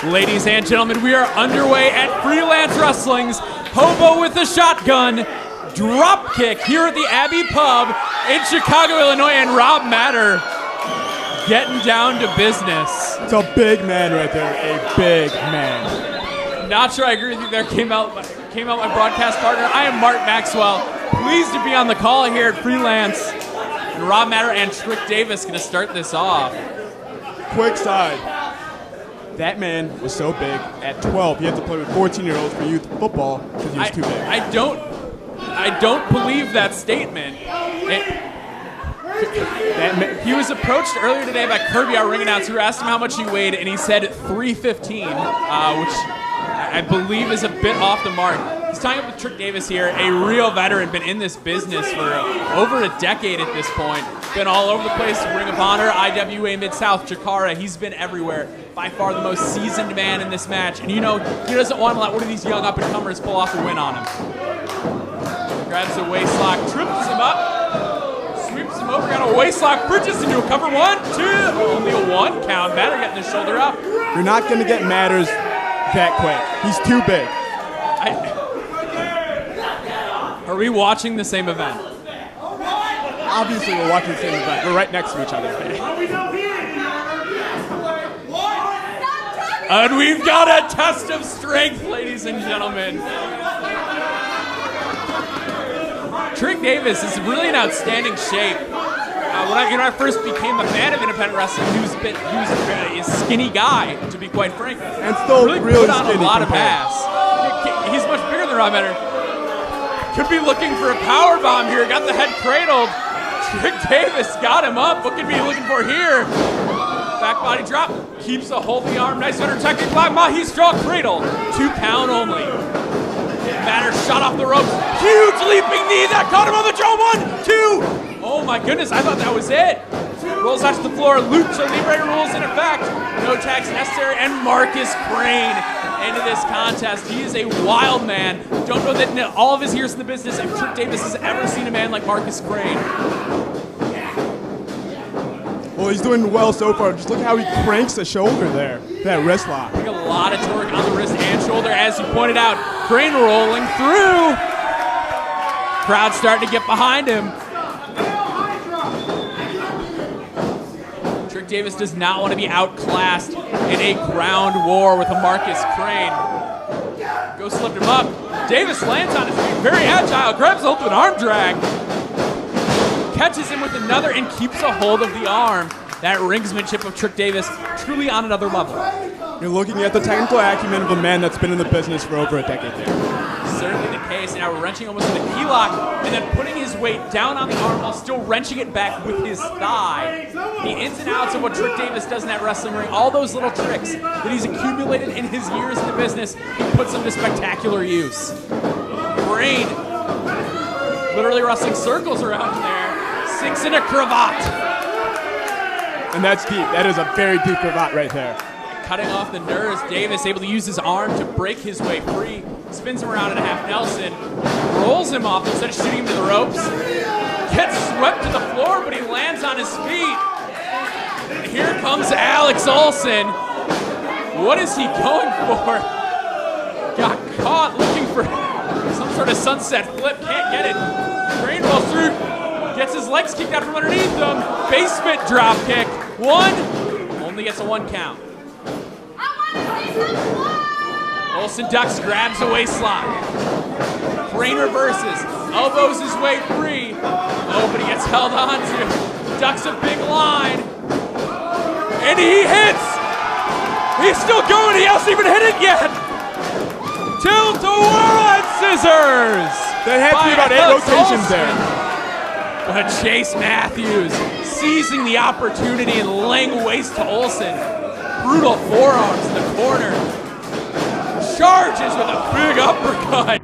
Ladies and gentlemen, we are underway at Freelance Wrestling's Hobo with a Shotgun Dropkick here at the Abbey Pub in Chicago, Illinois, and Rob Matter getting down to business. It's a big man right there, a big man. Not sure I agree with you there. Came out my broadcast partner. I am Mark Maxwell. Pleased to be on the call here at Freelance. And Rob Matter and Trik Davis going to start this off. Quick side. That man was so big. At 12, he had to play with 14-year-olds for youth football because he was too big. I don't believe that statement. He was approached earlier today by Kirby, our ring announcer, who asked him how much he weighed, and he said 315, which I believe is a bit off the mark. He's tying up with Trik Davis here, a real veteran, been in this business for over a decade at this point. Been all over the place, Ring of Honor, IWA Mid-South, Chikara. He's been everywhere. By far the most seasoned man in this match. And you know, he doesn't want to let one of these young up-and-comers pull off a win on him. Grabs a waist lock, trips him up, sweeps him over, got a waist lock, bridges into a cover. 1, 2, only a 1 count. Matter getting the shoulder up. You're not going to get Matters that quick. He's too big. Are we watching the same event? Obviously, we're watching the same event. We're right next to each other. And we've got a test of strength, ladies and gentlemen. Trik Davis is really in outstanding shape. When I first became a fan of independent wrestling, he was a skinny guy, to be quite frank. And still really put on skinny a lot of mass. He's much bigger than Rob Matter. Could be looking for a power bomb here. Got the head cradled. Trik Davis got him up. What could be looking for here? Back body drop. Keeps a hold of the arm. Nice under technique. Black Mahi straw cradle. 2 count only. Matter shot off the ropes. Huge leaping knee. That caught him on the jaw. 1, 2. Oh my goodness. I thought that was it. Rolls out to the floor. Lucha Libre rules in effect. No tags necessary. And Markus Crane into this contest. He is a wild man. Don't know that in all of his years in the business, if Trik Davis has ever seen a man like Markus Crane. Well, he's doing well so far. Just look how he cranks the shoulder there. That wrist lock. I think a lot of torque on the wrist and shoulder, as you pointed out. Crane rolling through. Crowd starting to get behind him. Trik Davis does not want to be outclassed in a ground war with a Markus Crane. Go slipped him up. Davis lands on his feet, very agile, grabs hold of an arm drag. Catches him with another and keeps a hold of the arm. That ringsmanship of Trik Davis truly on another level. You're looking at the technical acumen of a man that's been in the business for over a decade there. Certainly the case. Now wrenching almost with a key lock and then putting his weight down on the arm while still wrenching it back with his thigh. The ins and outs of what Trik Davis does in that wrestling ring, all those little tricks that he's accumulated in his years in the business, he puts them to spectacular use. Crane literally wrestling circles around him there. 6 in a cravat. And that's deep. That is a very deep cravat right there. Cutting off the nerves, Davis able to use his arm to break his way free. Spins him around in a half Nelson. Rolls him off instead of shooting him to the ropes. Gets swept to the floor, but he lands on his feet. And here comes Alex Ohlson. What is he going for? Got caught looking for some sort of sunset flip. Can't get it. Crane rolls through. Gets his legs kicked out from underneath him. Basement drop kick. 1. Only gets a 1 count. Ohlson ducks, grabs a waist lock. Crane reverses. Elbows his way free. Oh, but he gets held on to. Ducks a big line. And he hits. He's still going. He hasn't even hit it yet. Tilt-a-whirl and scissors. They had to be about 8 rotations there. But Chase Matthews seizing the opportunity and laying waste to Ohlson. Brutal forearms in the corner. Charges with a big uppercut.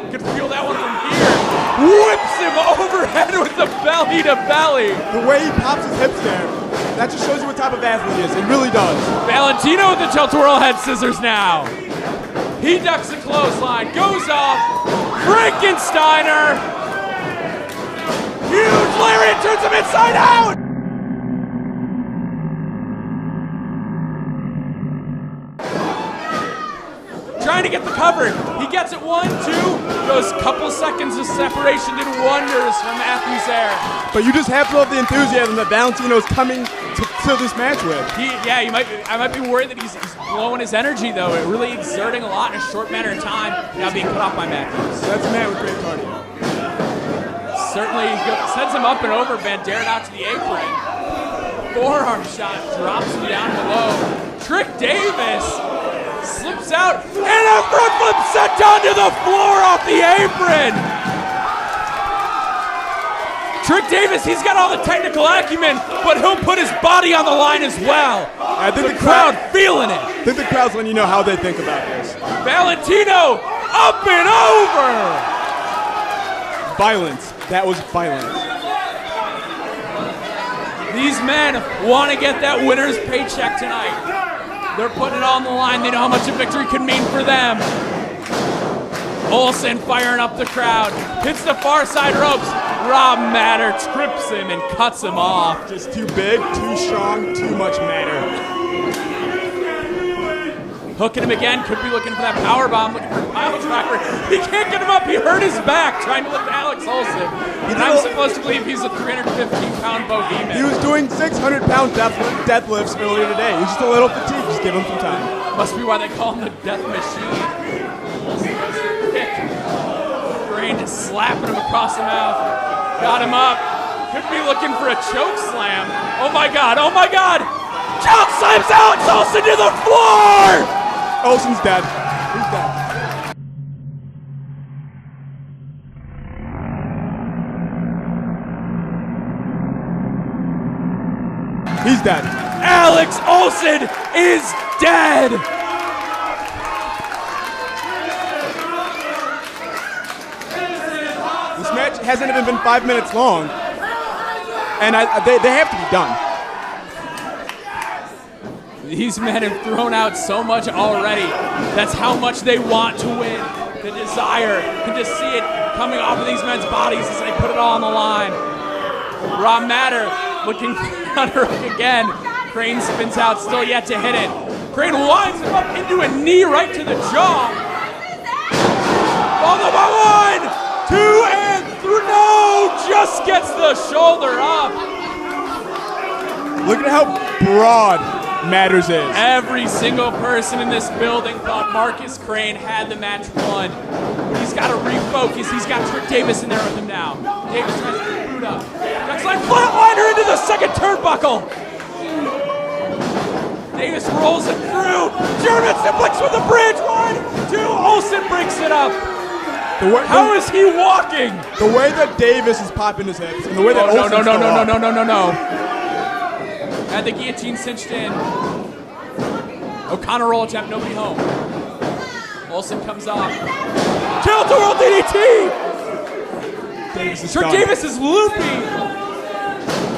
Could feel that one from here. Whips him overhead with the belly to belly. The way he pops his hips there, that just shows you what type of athlete he is. It really does. Valentino with the tilt-a-whirl head scissors now. He ducks a clothesline, goes off. Frankensteiner. Huge lariat turns him inside out. to get the cover. He gets it 1, 2. Those couple seconds of separation did wonders for Matthews there. But you just have to love the enthusiasm that Valentino's coming to this match with. I might be worried that he's blowing his energy, though. Really exerting a lot in a short matter of time. Now being cut off by Matthews. That's a man with great cardio. Certainly sends him up and over, Bandera out to the apron. Forearm shot drops him down below. Trik Davis slips out, and a front flip sent down to the floor off the apron. Trik Davis, he's got all the technical acumen, but he'll put his body on the line as well. I think the crowd feeling it. I think the crowd's letting you know how they think about this. Valentino up and over. Violence. That was violence. These men want to get that winner's paycheck tonight. They're putting it on the line. They know how much a victory could mean for them. Ohlson firing up the crowd. Hits the far side ropes. Rob Matter trips him and cuts him off. Just too big, too strong, too much matter. Hooking him again. Could be looking for that power bomb. Looking for a pile driver. He can't get him up. He hurt his back trying to lift Alex Ohlson. And I'm supposed to believe he's a 315-pound bohemian. He was doing 600-pound deadlifts earlier today. He's just a little fatigued. Just give him some time. Must be why they call him the death machine. Brain just slapping him across the mouth. Got him up. Could be looking for a choke slam. Oh my God, oh my God. Choke slams Alex Ohlson to the floor. Ohlson's dead. He's dead. He's dead. Alex Ohlson is dead. This match hasn't even been 5 minutes long, and they have to be done. These men have thrown out so much already. That's how much they want to win. The desire to just see it coming off of these men's bodies as they put it all on the line. Rob Matter looking counter again. Crane spins out, still yet to hit it. Crane winds him up into a knee right to the jaw. On the 1, 2, and 3. No, just gets the shoulder up. Look at how broad Matters is. Every single person in this building thought Markus Crane had the match won. But he's got to refocus. He's got Trik Davis in there with him now. Davis tries to boot up. Next-line flatliner into the second turnbuckle. Davis rolls it through. German suplex with the bridge. 1, 2. Ohlson breaks it up. How is he walking? The way that Davis is popping his hips and the way that Ohlson's No. Had the guillotine cinched in. O'Connor roll attempt, nobody home. Ohlson comes off. Tilt-a-whirl DDT! Trik Davis is loopy.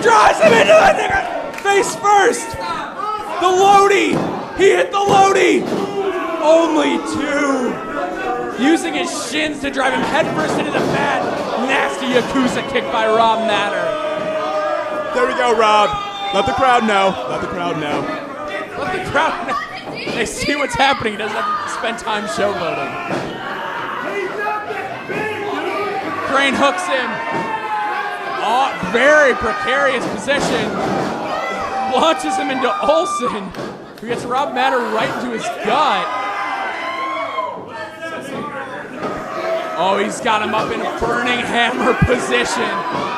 Drives him into the nigger. Face first. The Lodi. He hit the Lodi. Only 2. Using his shins to drive him headfirst into the mat. Nasty Yakuza kick by Rob Matter. There we go, Rob. Let the crowd know. Let the crowd know. Let the crowd know. They see what's happening. He doesn't have to spend time showboating. Crane hooks him. Oh, very precarious position. Launches him into Ohlson, who gets Rob Matter right into his gut. Oh, he's got him up in a burning hammer position,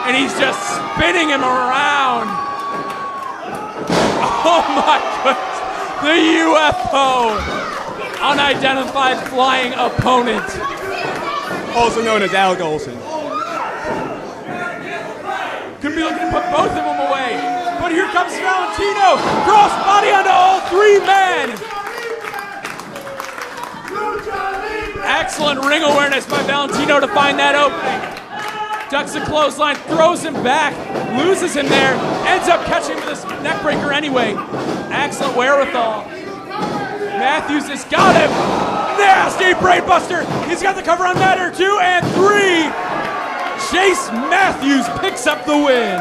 and he's just spinning him around. Oh my goodness, the UFO, unidentified flying opponent. Also known as Alex Ohlson. Could be looking to put both of them away, but here comes Valentino, cross body onto all 3 men. Excellent ring awareness by Valentino to find that opening. Ducks a clothesline, throws him back, loses him there, ends up catching him with this neck breaker anyway. Excellent wherewithal. Matthews has got him. Nasty brainbuster. He's got the cover on Matter. 2 and 3. Chase Matthews picks up the win.